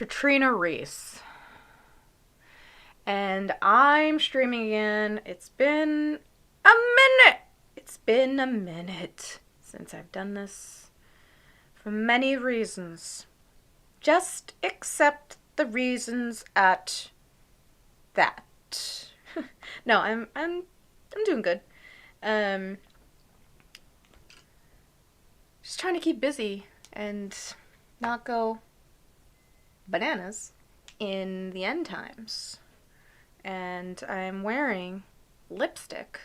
Katrina Reese. And I'm streaming again. It's been a minute. It's been a minute since I've done this. For many reasons. Just accept the reasons at that. No, I'm doing good. Um just trying to keep busy and not go bananas in the end times. And I'm wearing lipstick.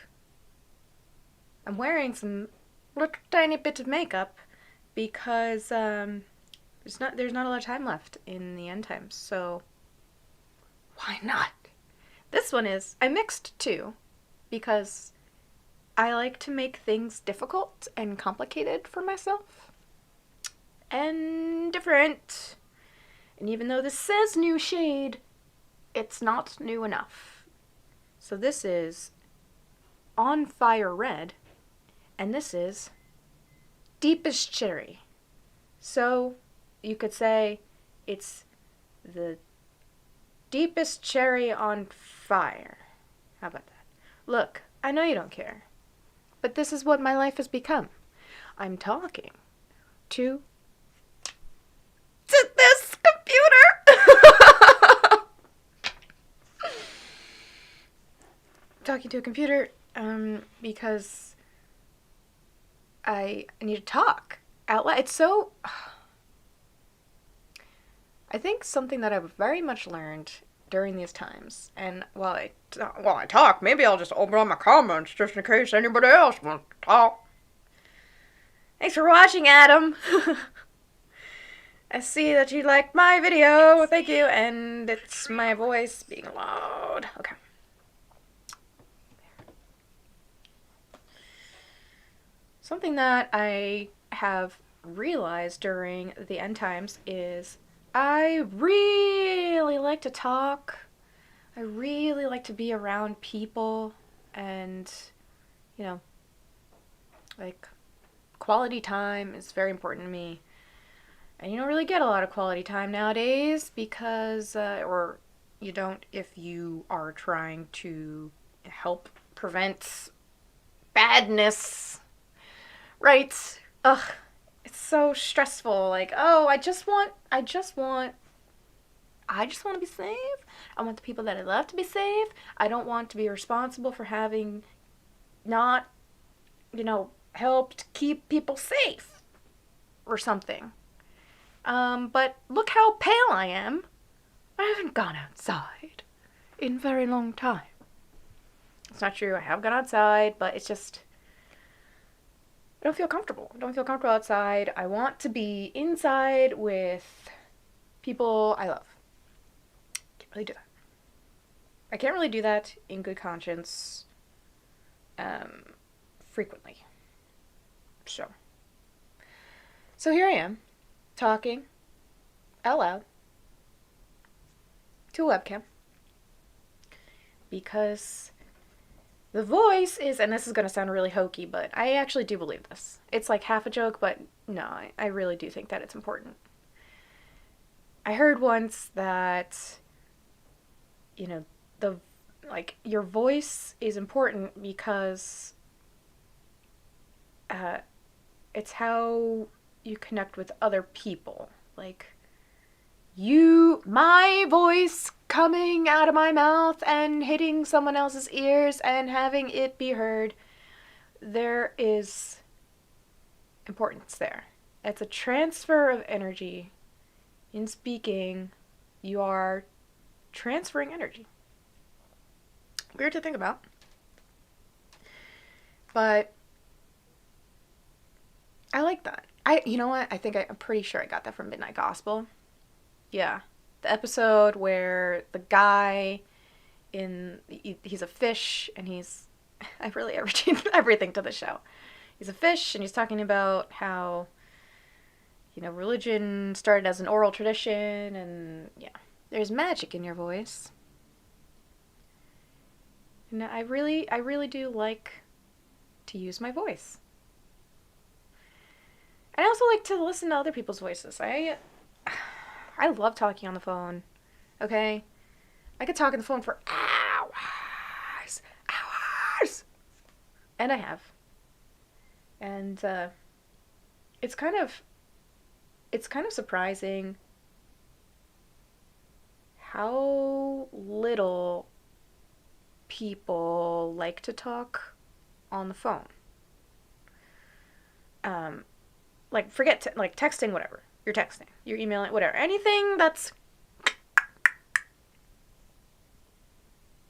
I'm wearing some little tiny bit of makeup because there's not a lot of time left in the end times. So why not? This one is I mixed two because I like to make things difficult and complicated for myself and different. And even though this says new shade, it's not new enough. So this is On Fire Red, and this is Deepest Cherry. So you could say it's the deepest cherry on fire. How about that? Look, I know you don't care, but this is what my life has become. I'm talking to this computer. Talking to a computer because I need to talk out loud. It's so... I think something that I've very much learned during these times, and while I talk, maybe I'll just open up my comments just in case anybody else wants to talk. Thanks for watching, Adam. I see that you liked my video. Thank you. And it's my voice being loud. Okay. Something that I have realized during the end times is I really like to talk. I really like to be around people and, like, quality time is very important to me. And you don't really get a lot of quality time nowadays because, or you don't if you are trying to help prevent badness. Right? Ugh. It's so stressful. Like, oh, I just want to be safe. I want the people that I love to be safe. I don't want to be responsible for having not, helped keep people safe or something. But look how pale I am. I haven't gone outside in a very long time. It's not true. I have gone outside, but it's just... I don't feel comfortable. I don't feel comfortable outside. I want to be inside with people I love. Can't really do that. I can't really do that in good conscience frequently. So here I am, talking out loud to a webcam because the voice is, and this is going to sound really hokey, but I actually do believe this. It's like half a joke, but no, I really do think that it's important. I heard once that, your voice is important because it's how you connect with other people. Like, my voice coming out of my mouth and hitting someone else's ears and having it be heard, there is importance there. It's a transfer of energy. In speaking, you are transferring energy. Weird to think about. But I like that. You know what? I'm pretty sure I got that from Midnight Gospel. Yeah. The episode where the guy he's a fish and I really averaging everything to the show. He's a fish and he's talking about how, religion started as an oral tradition and yeah, there's magic in your voice. And I really do like to use my voice. And I also like to listen to other people's voices. I love talking on the phone. Okay? I could talk on the phone for hours. Hours! And I have. And it's kind of surprising how little people like to talk on the phone. Like forget like texting, whatever. You're texting, you're emailing, whatever. Anything that's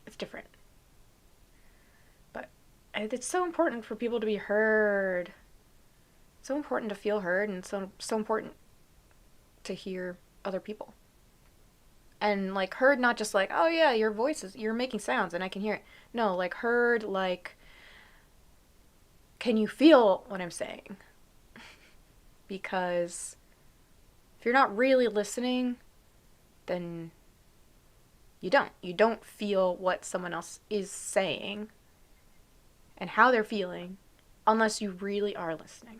it's different. But it's so important for people to be heard. It's so important to feel heard, and so important to hear other people. And like heard, not just like, oh yeah, your voice is, you're making sounds and I can hear it. No, like heard, like, can you feel what I'm saying? Because if you're not really listening, then you don't feel what someone else is saying and how they're feeling unless you really are listening.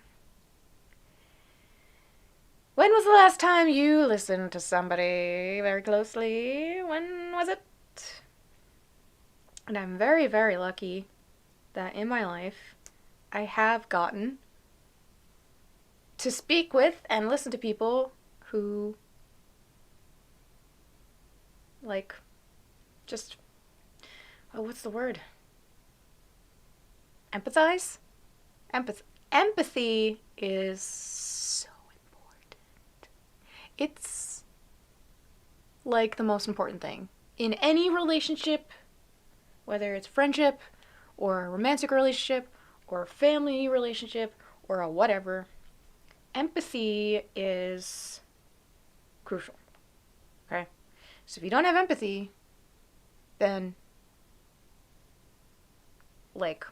When was the last time you listened to somebody very closely? When was it? And I'm very, very lucky that in my life I have gotten to speak with and listen to people who, like, just, oh, what's the word? Empathize? Empathy is so important. It's like the most important thing in any relationship, whether it's friendship or a romantic relationship or a family relationship or a whatever. Empathy is crucial. Okay? So if you don't have empathy, then like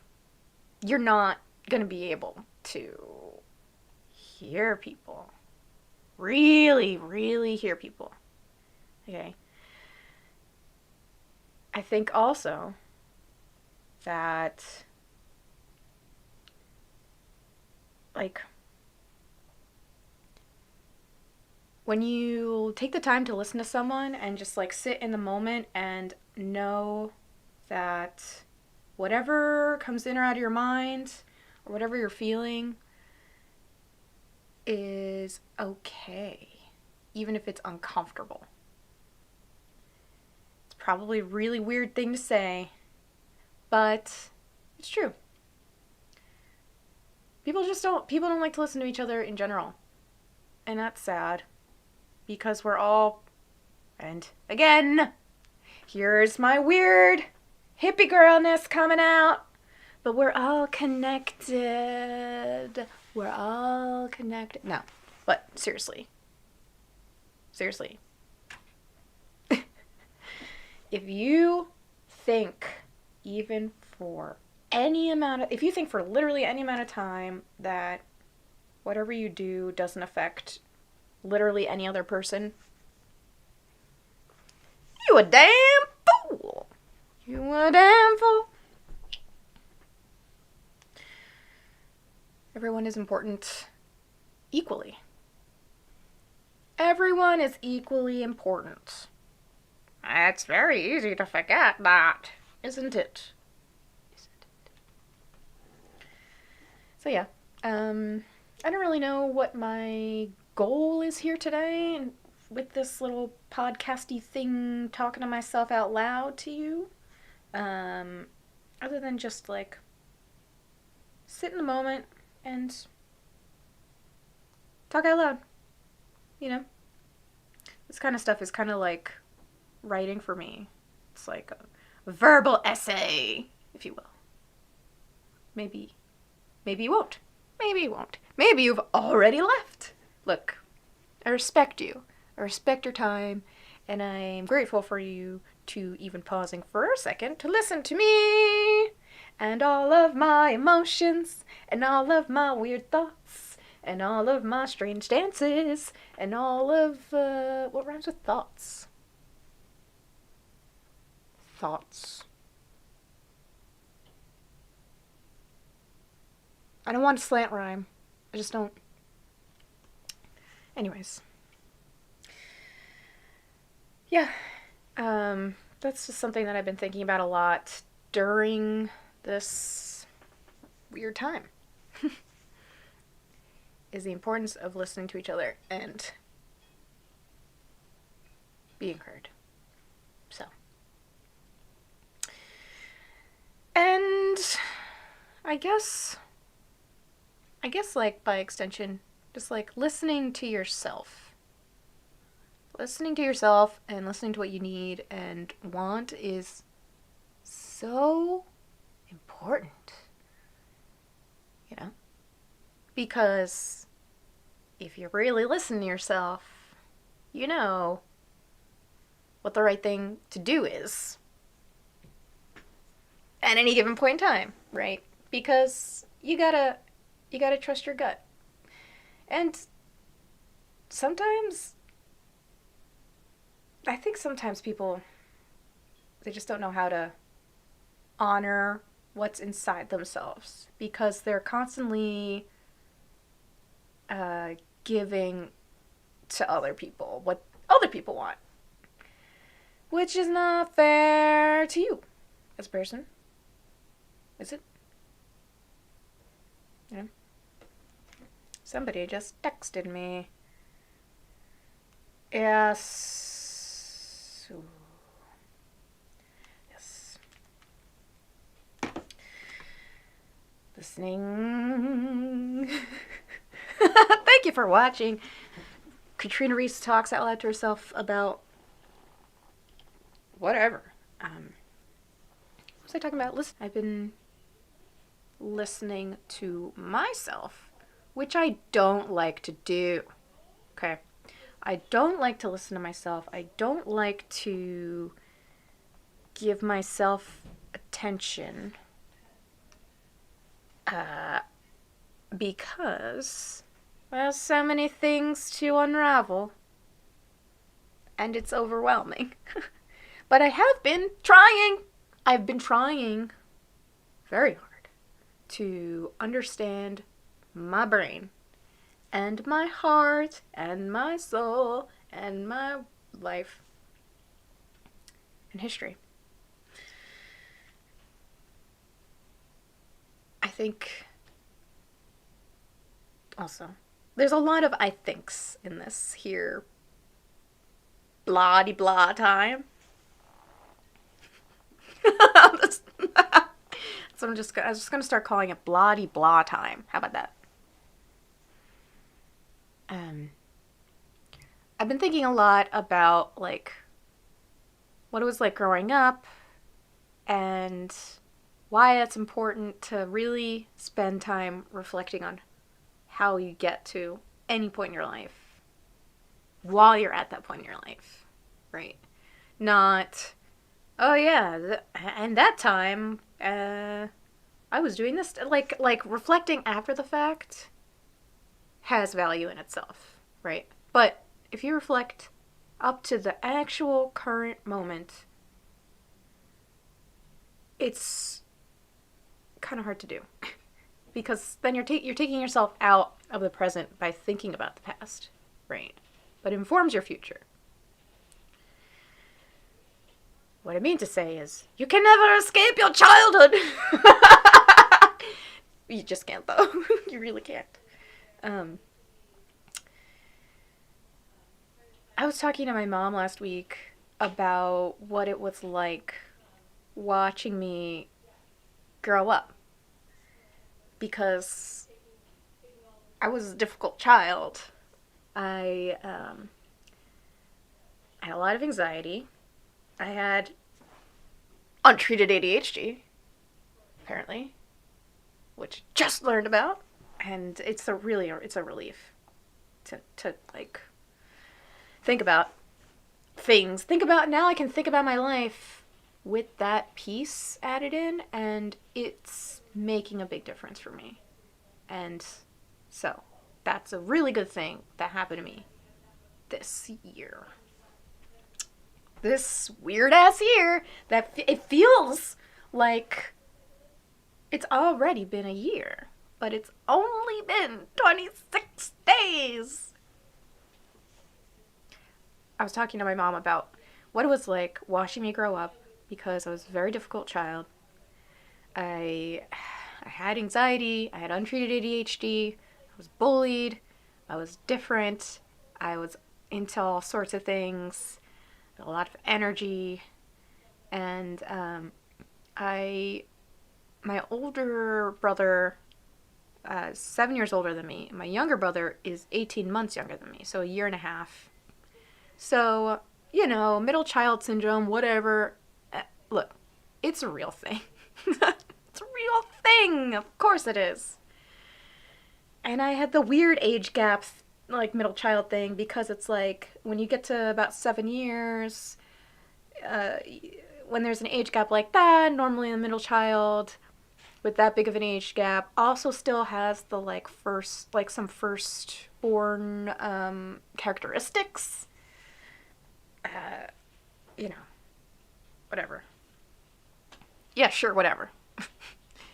you're not going to be able to hear people. Really, really hear people. Okay? I think also that, like, when you take the time to listen to someone and just, like, sit in the moment and know that whatever comes in or out of your mind or whatever you're feeling is okay, even if it's uncomfortable. It's probably a really weird thing to say, but it's true. People don't like to listen to each other in general. And that's sad. Because we're all, and again, here's my weird hippie girlness coming out. But we're all connected. We're all connected. No, but seriously. Seriously. If you think even for if you think for literally any amount of time that whatever you do doesn't affect literally any other person, you a damn fool. You a damn fool. Everyone is important equally. Everyone is equally important. It's very easy to forget that, isn't it? So yeah, I don't really know what my goal is here today with this little podcasty thing, talking to myself out loud to you. Other than just like sit in the moment and talk out loud. You know? This kind of stuff is kind of like writing for me. It's like a verbal essay, if you will. Maybe you won't. Maybe you won't. Maybe you've already left. Look, I respect you. I respect your time, and I'm grateful for you to even pausing for a second to listen to me and all of my emotions and all of my weird thoughts and all of my strange dances and all of what rhymes with thoughts? Thoughts. I don't want to slant rhyme. I just don't. Anyways. Yeah. That's just something that I've been thinking about a lot during this weird time. Is the importance of listening to each other and being heard. So. And I guess like by extension, just like listening to yourself. Listening to yourself and listening to what you need and want is so important. You know? Because if you really listen to yourself, you know what the right thing to do is at any given point in time, right? Because you gotta trust your gut. And sometimes I think sometimes people, they just don't know how to honor what's inside themselves because they're constantly giving to other people what other people want, which is not fair to you as a person. Is it? Yeah. Somebody just texted me. Yes. Ooh. Yes. Listening. Thank you for watching. Katrina Reese talks out loud to herself about whatever. What was I talking about? Listen, I've been listening to myself, which I don't like to do. Okay. I don't like to listen to myself. I don't like to give myself attention because there's so many things to unravel and it's overwhelming. But I have been trying. I've been trying very hard to understand my brain and my heart and my soul and my life and history. I think also there's a lot of I thinks in this here blah de blah time. So I was just gonna start calling it blah de blah time. How about that? I've been thinking a lot about like what it was like growing up and why it's important to really spend time reflecting on how you get to any point in your life while you're at that point in your life, right? Not, oh yeah, and that time I was doing this, like reflecting after the fact has value in itself, right? But if you reflect up to the actual current moment, it's kind of hard to do because then you're taking yourself out of the present by thinking about the past, right? But it informs your future. What I mean to say is, you can never escape your childhood. You just can't, though. You really can't. I was talking to my mom last week about what it was like watching me grow up. Because I was a difficult child. I had a lot of anxiety. I had untreated ADHD, apparently, which just learned about, and it's a relief to like think about things. Think about now. I can think about my life with that piece added in, and it's making a big difference for me. And so that's a really good thing that happened to me this year. This weird ass year that it feels like it's already been a year, but it's only been 26 days. I was talking to my mom about what it was like watching me grow up because I was a very difficult child. I I had anxiety, I had untreated ADHD, I was bullied, I was different, I was into all sorts of things, a lot of energy, and I my older brother 7 years older than me. My younger brother is 18 months younger than me, so a year and a half. So, middle child syndrome, whatever. Look, it's a real thing. It's a real thing. Of course it is. And I had the weird age gap, like middle child thing, because it's like when you get to about 7 years, uh, when there's an age gap like that, normally the middle child with that big of an age gap also still has the some firstborn characteristics. Uh, you know, whatever. Yeah, sure, whatever.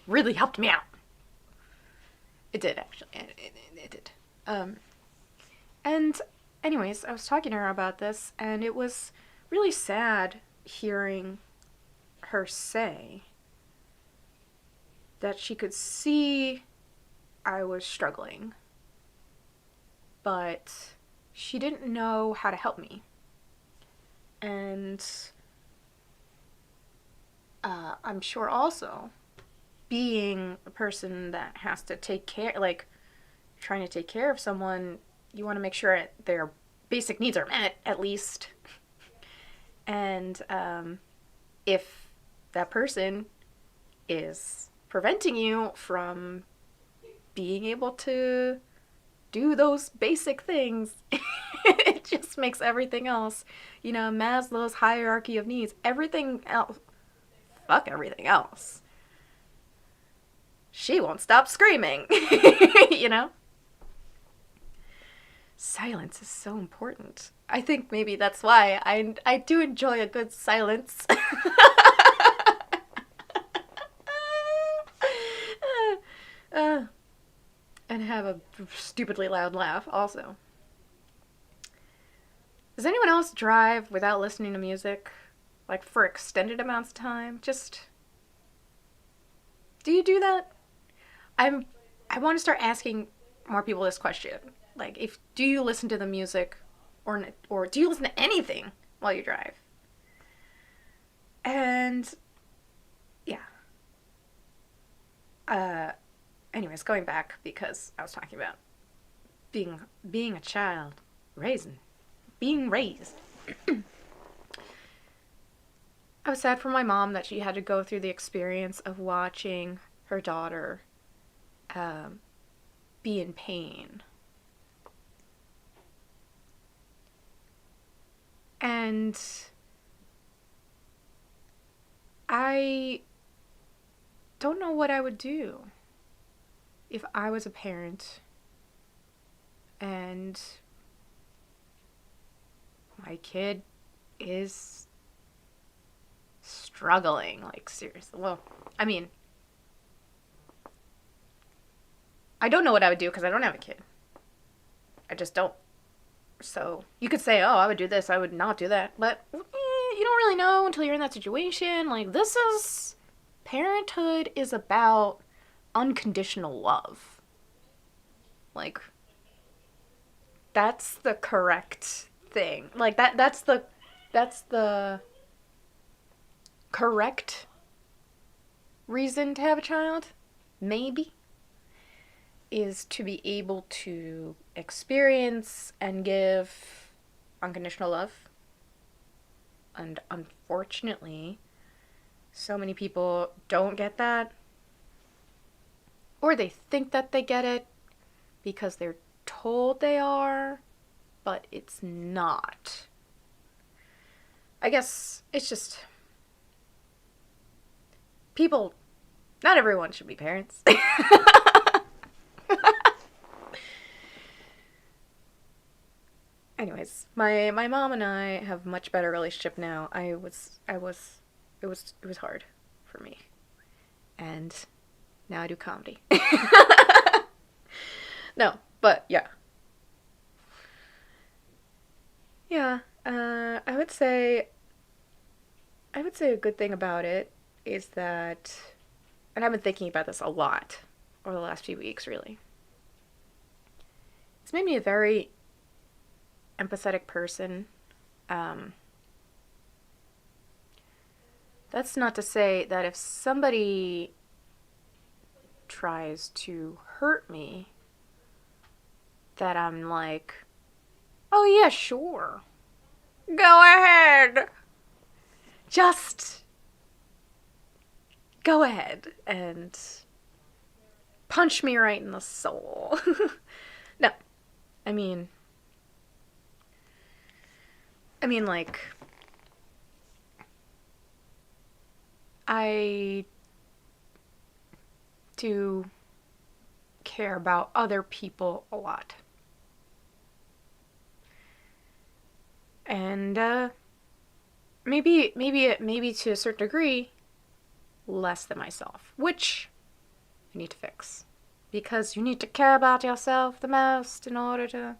Really helped me out. It did, actually. It did. And, anyways, I was talking to her about this, and it was really sad hearing her say that she could see I was struggling, but she didn't know how to help me. And I'm sure also being a person that has to take care, like trying to take care of someone, you want to make sure their basic needs are met at least. And if that person is preventing you from being able to do those basic things, it just makes everything else, Maslow's hierarchy of needs, everything else, fuck everything else. She won't stop screaming, Silence is so important. I think maybe that's why I do enjoy a good silence. And have a stupidly loud laugh also. Does anyone else drive without listening to music? Like for extended amounts of time? Do you do that? I want to start asking more people this question. Like, do you listen to the music or do you listen to anything while you drive? And yeah. Anyways, going back because I was talking about being a child, being raised. I was sad for my mom that she had to go through the experience of watching her daughter be in pain. And I don't know what I would do if I was a parent and my kid is struggling, like seriously. Well, I mean, I don't know what I would do because I don't have a kid. I just don't. So you could say, oh, I would do this, I would not do that. But you don't really know until you're in that situation. Like, parenthood is about unconditional love. Like, that's the correct thing. Like, that's the correct reason to have a child, maybe, is to be able to experience and give unconditional love. And unfortunately, so many people don't get that. Or they think that they get it because they're told they are, but it's not. I guess it's just people, not everyone should be parents. Anyways, my mom and I have a much better relationship now. It was hard for me. And now I do comedy. No, but yeah. Yeah, I would say I would say a good thing about it is that, and I've been thinking about this a lot over the last few weeks, really. It's made me a very empathetic person. Um, that's not to say that if somebody tries to hurt me, that I'm like, oh yeah, sure. Go ahead. Just go ahead and punch me right in the soul. No, I mean, like, I do care about other people a lot. And, maybe to a certain degree, less than myself, which I need to fix. Because you need to care about yourself the most in order to.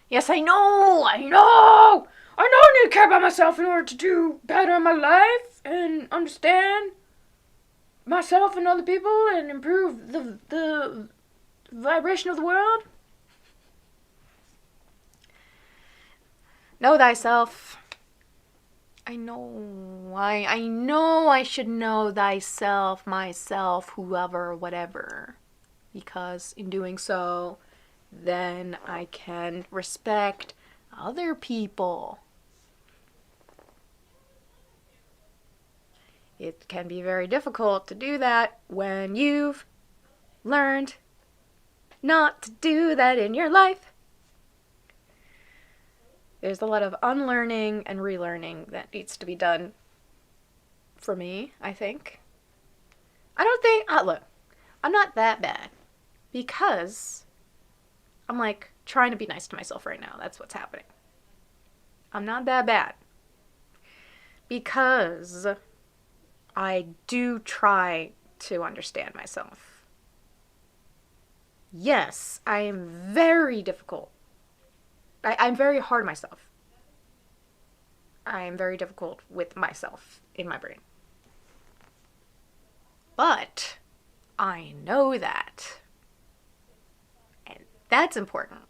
Yes, I know! I need to care about myself in order to do better in my life and understand myself and other people and improve the vibration of the world. Know thyself. I know. I know I should know thyself, myself, whoever, whatever. Because in doing so, then I can respect other people. It can be very difficult to do that when you've learned not to do that in your life. There's a lot of unlearning and relearning that needs to be done for me, I think. I don't think, look, I'm not that bad because I'm like trying to be nice to myself right now. That's what's happening. I'm not that bad because I do try to understand myself. Yes, I am very difficult. I'm very hard on myself. I am very difficult with myself in my brain. But I know that. And that's important.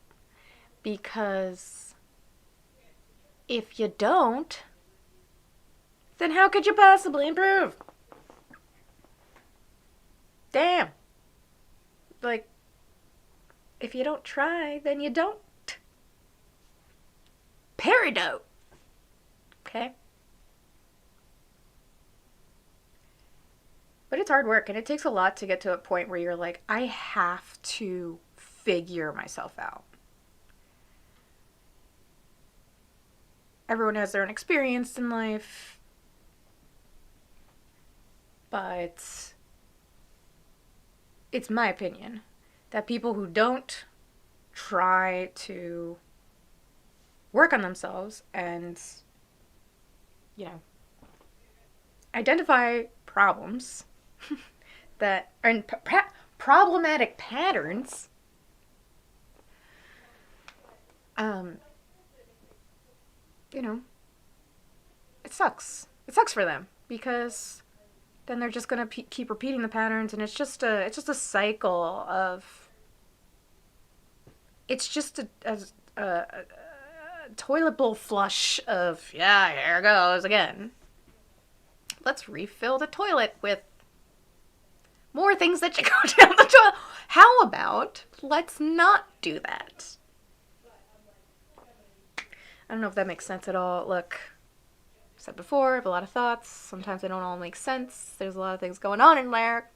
Because if you don't, then how could you possibly improve? Damn. Like, if you don't try, then you don't. Peridot. Okay? But it's hard work, and it takes a lot to get to a point where you're like, I have to figure myself out. Everyone has their own experience in life, but it's my opinion that people who don't try to work on themselves and, identify problems that are problematic patterns, it sucks. It sucks for them because then they're just gonna keep repeating the patterns, and it's just a cycle of. It's just a toilet bowl flush of here it goes again. Let's refill the toilet with more things that you go down the toilet. How about let's not do that? I don't know if that makes sense at all. Look, I've said before, I have a lot of thoughts. Sometimes they don't all make sense. There's a lot of things going on in there.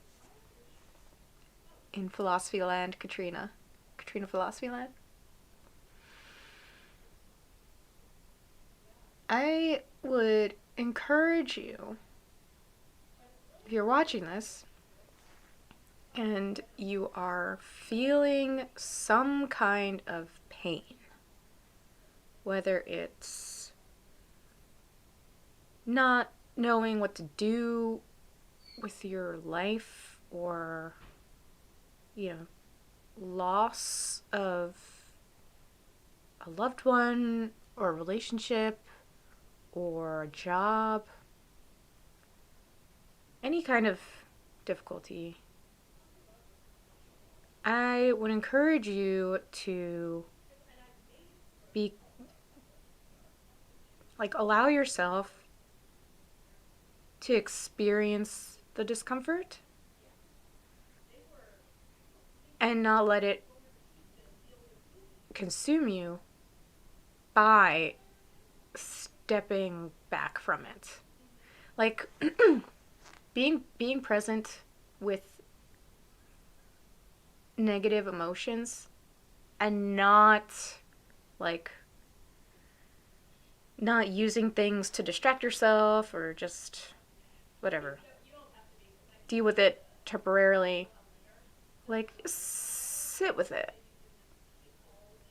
In Philosophy Land, Katrina Philosophy Land. I would encourage you, if you're watching this, and you are feeling some kind of pain, whether it's not knowing what to do with your life or, loss of a loved one or a relationship or a job any kind of difficulty, I would encourage you to be like, allow yourself to experience the discomfort and not let it consume you by stepping back from it. Like being present with negative emotions and not like not using things to distract yourself or just whatever. Deal with it temporarily. Like sit with it.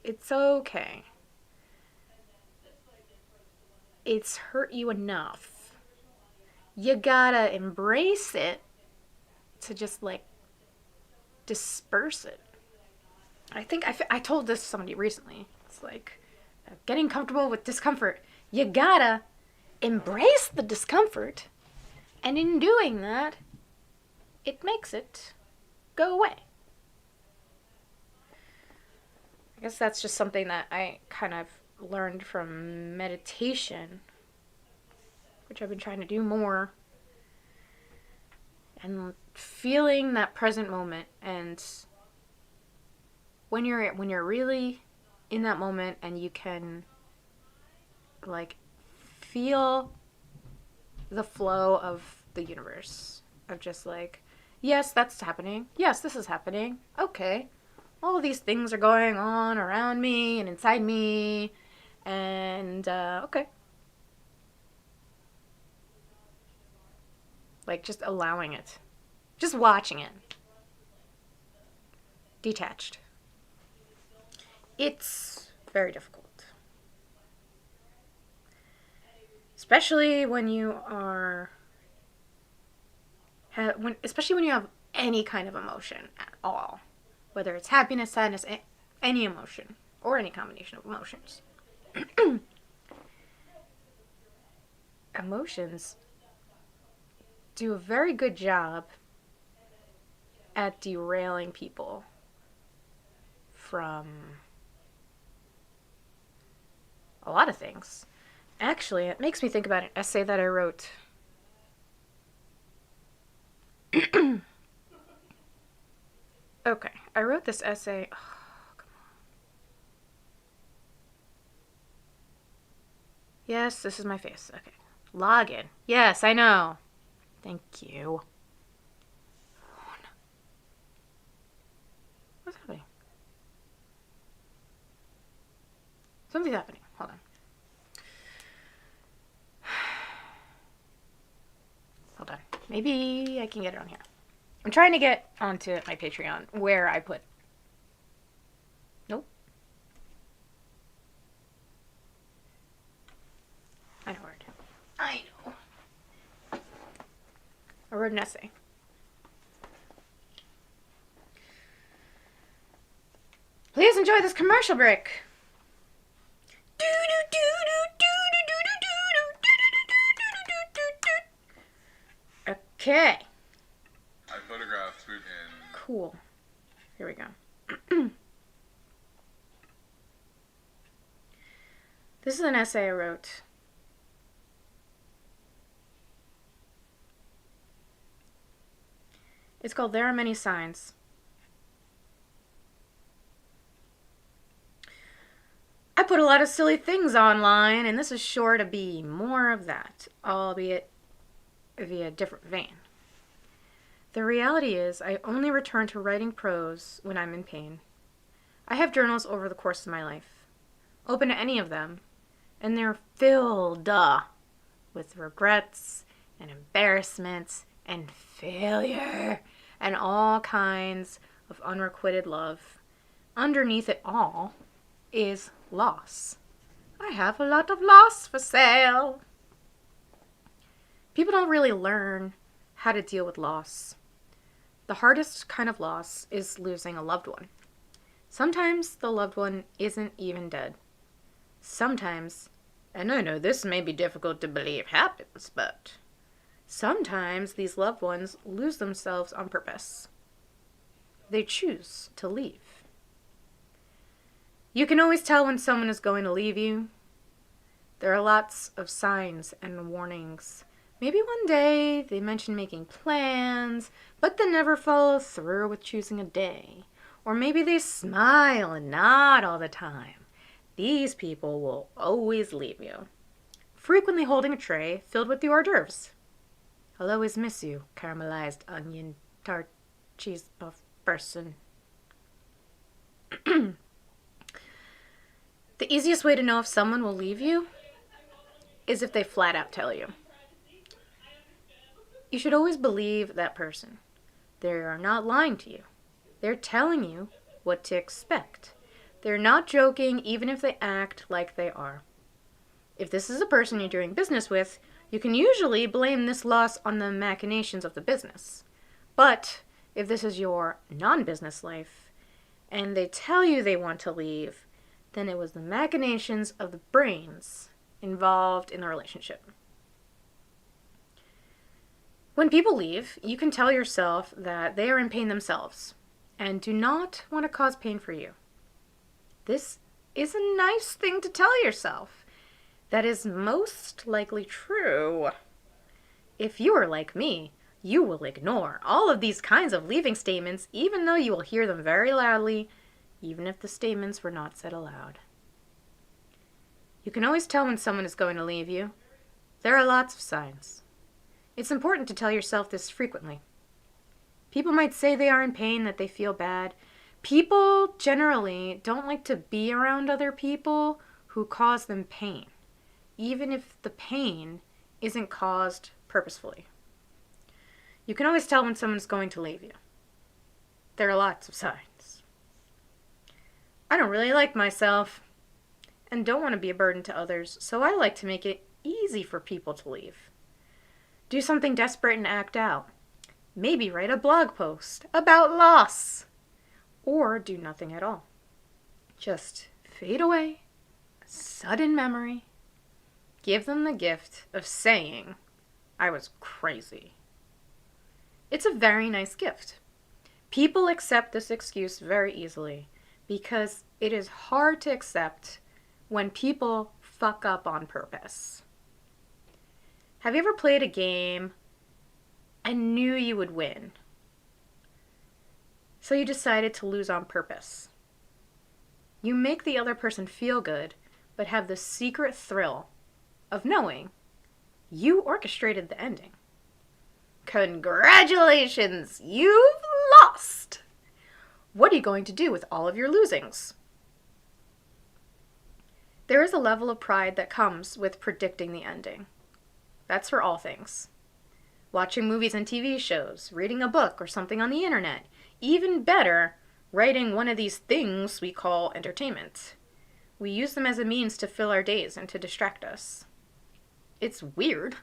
It's okay. It's hurt you enough. You gotta embrace it to just like disperse it. I think I told this to somebody recently. It's like getting comfortable with discomfort. You gotta embrace the discomfort, and in doing that, it makes it go away. I guess that's just something that I kind of learned from meditation, which I've been trying to do more, and feeling that present moment. And when you're really in that moment and you can like feel the flow of the universe of just like, yes, that's happening, yes, this is happening, okay, all of these things are going on around me and inside me, and okay, like just allowing it, just watching it, detached. It's very difficult, especially when you are especially when you have any kind of emotion at all, whether it's happiness, sadness, any emotion or any combination of emotions. Emotions do a very good job at derailing people from a lot of things. Actually, it makes me think about an essay that I wrote. Okay, I wrote this essay. Oh, come on. Yes, this is my face. Okay. Login. Yes, I know. Thank you. What's happening? Something's happening. Hold on. Hold on. Maybe I can get it on here. I'm trying to get onto my Patreon where I put. Nope. I know where it is. I know. I wrote an essay. Please enjoy this commercial break. Okay. I photographed food in. Cool. Here we go. This is an essay I wrote. It's called There Are Many Signs. I put a lot of silly things online, and this is sure to be more of that, albeit via a different vein. The reality is, I only return to writing prose when I'm in pain. I have journals over the course of my life. Open to any of them, and they're filled with regrets and embarrassments and failure and all kinds of unrequited love. Underneath it all is loss. I have a lot of loss for sale. People don't really learn how to deal with loss. The hardest kind of loss is losing a loved one. Sometimes the loved one isn't even dead. Sometimes, and I know this may be difficult to believe happens, but Sometimes these loved ones lose themselves on purpose. They choose to leave. You can always tell when someone is going to leave you. There are lots of signs and warnings. Maybe one day they mention making plans, but then never follow through with choosing a day. Or maybe they smile and nod all the time. These people will always leave you, frequently holding a tray filled with the hors d'oeuvres. I'll always miss you, caramelized onion tart cheese puff person. The easiest way to know if someone will leave you is if they flat out tell you. You should always believe that person. They are not lying to you. They're telling you what to expect. They're not joking even if they act like they are. If this is a person you're doing business with, you can usually blame this loss on the machinations of the business. But if this is your non-business life, and they tell you they want to leave, then it was the machinations of the brains involved in the relationship. When people leave, you can tell yourself that they are in pain themselves and do not want to cause pain for you. This is a nice thing to tell yourself. That is most likely true. If you are like me, you will ignore all of these kinds of leaving statements, even though you will hear them very loudly, even if the statements were not said aloud. You can always tell when someone is going to leave you. There are lots of signs. It's important to tell yourself this frequently. People might say they are in pain, that they feel bad. People generally don't like to be around other people who cause them pain, even if the pain isn't caused purposefully. You can always tell when someone's going to leave you. There are lots of signs. I don't really like myself and don't want to be a burden to others, so I like to make it easy for people to leave. Do something desperate and act out. Maybe write a blog post about loss. Or do nothing at all. Just fade away, a sudden memory. Give them the gift of saying, I was crazy. It's a very nice gift. People accept this excuse very easily because it is hard to accept when people fuck up on purpose. Have you ever played a game and knew you would win, so you decided to lose on purpose? You make the other person feel good, but have the secret thrill of knowing you orchestrated the ending. Congratulations, you've lost! What are you going to do with all of your losings? There is a level of pride that comes with predicting the ending. That's for all things. Watching movies and TV shows, reading a book or something on the internet. Even better, writing one of these things we call entertainment. We use them as a means to fill our days and to distract us. It's weird,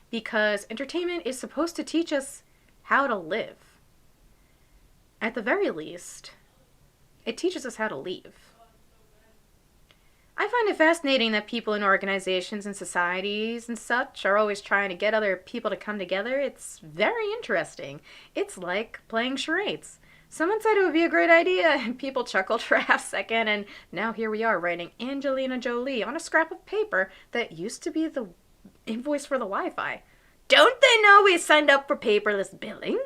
because entertainment is supposed to teach us how to live. At the very least, it teaches us how to leave. I find it fascinating that people in organizations and societies and such are always trying to get other people to come together. It's very interesting. It's like playing charades. Someone said it would be a great idea, and people chuckled for a half second, and now here we are writing Angelina Jolie on a scrap of paper that used to be the invoice for the Wi-Fi. Don't they know we signed up for paperless billing?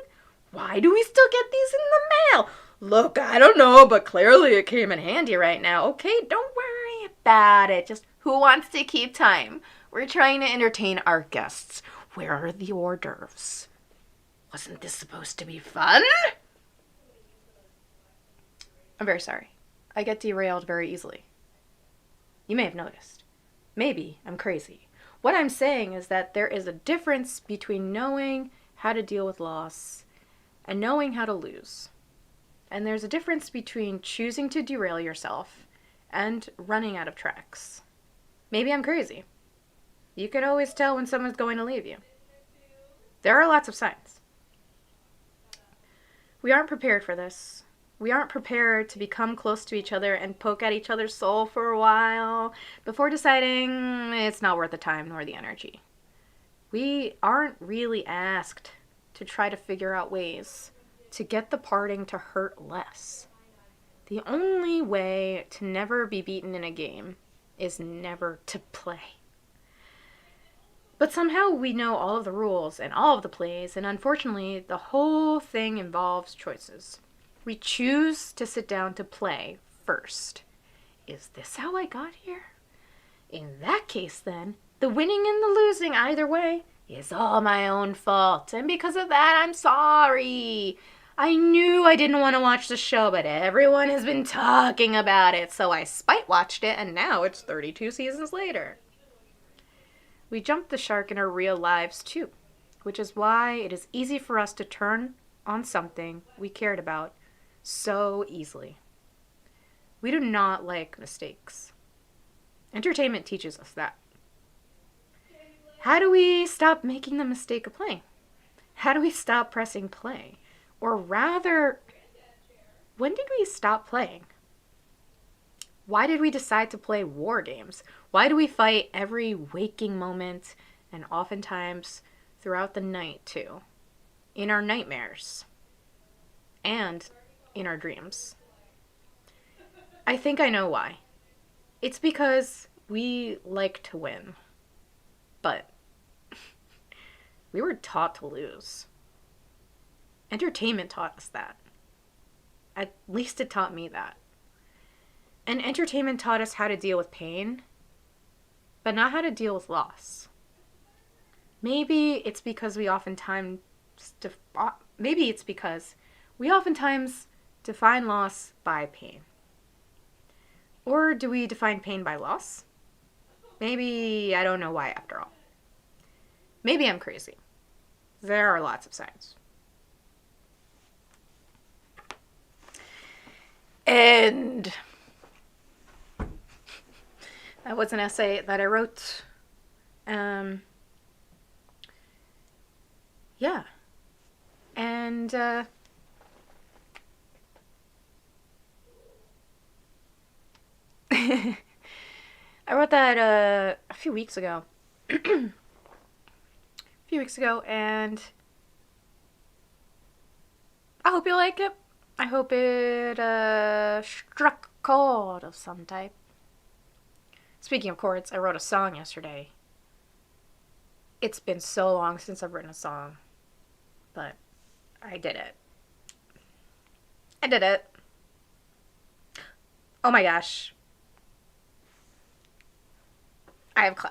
Why do we still get these in the mail? Look, I don't know, but clearly it came in handy right now. Okay, don't worry about it. Just who wants to keep time? We're trying to entertain our guests. Where are the hors d'oeuvres? Wasn't this supposed to be fun? I'm very sorry. I get derailed very easily. You may have noticed. Maybe I'm crazy. What I'm saying is that there is a difference between knowing how to deal with loss and knowing how to lose. And there's a difference between choosing to derail yourself and running out of tracks. Maybe I'm crazy. You can always tell when someone's going to leave you. There are lots of signs. We aren't prepared for this. We aren't prepared to become close to each other and poke at each other's soul for a while before deciding it's not worth the time nor the energy. We aren't really asked to try to figure out ways to get the parting to hurt less. The only way to never be beaten in a game is never to play. But somehow we know all of the rules and all of the plays, and unfortunately, the whole thing involves choices. We choose to sit down to play first. Is this how I got here? In that case, then, the winning and the losing, either way, is all my own fault, and because of that, I'm sorry. I knew I didn't want to watch the show, but everyone has been talking about it, so I spite watched it, and now it's 32 seasons later. We jumped the shark in our real lives, too, which is why it is easy for us to turn on something we cared about so easily. We do not like mistakes. Entertainment teaches us that. How do we stop making the mistake of playing? How do we stop pressing play? Or rather, when did we stop playing? Why did we decide to play war games? Why do we fight every waking moment and oftentimes throughout the night too? In our nightmares and in our dreams. I think I know why. It's because we like to win. But we were taught to lose. Entertainment taught us that. At least it taught me that. And entertainment taught us how to deal with pain, but not how to deal with loss. Maybe it's because we oftentimes define loss by pain. Or do we define pain by loss? Maybe I don't know why after all. Maybe I'm crazy. There are lots of signs. And that was an essay that I wrote. Yeah. And I wrote that a few weeks ago. And I hope you like it. I hope it struck a chord of some type. Speaking of chords, I wrote a song yesterday. It's been so long since I've written a song, but I did it. Oh my gosh. I have class.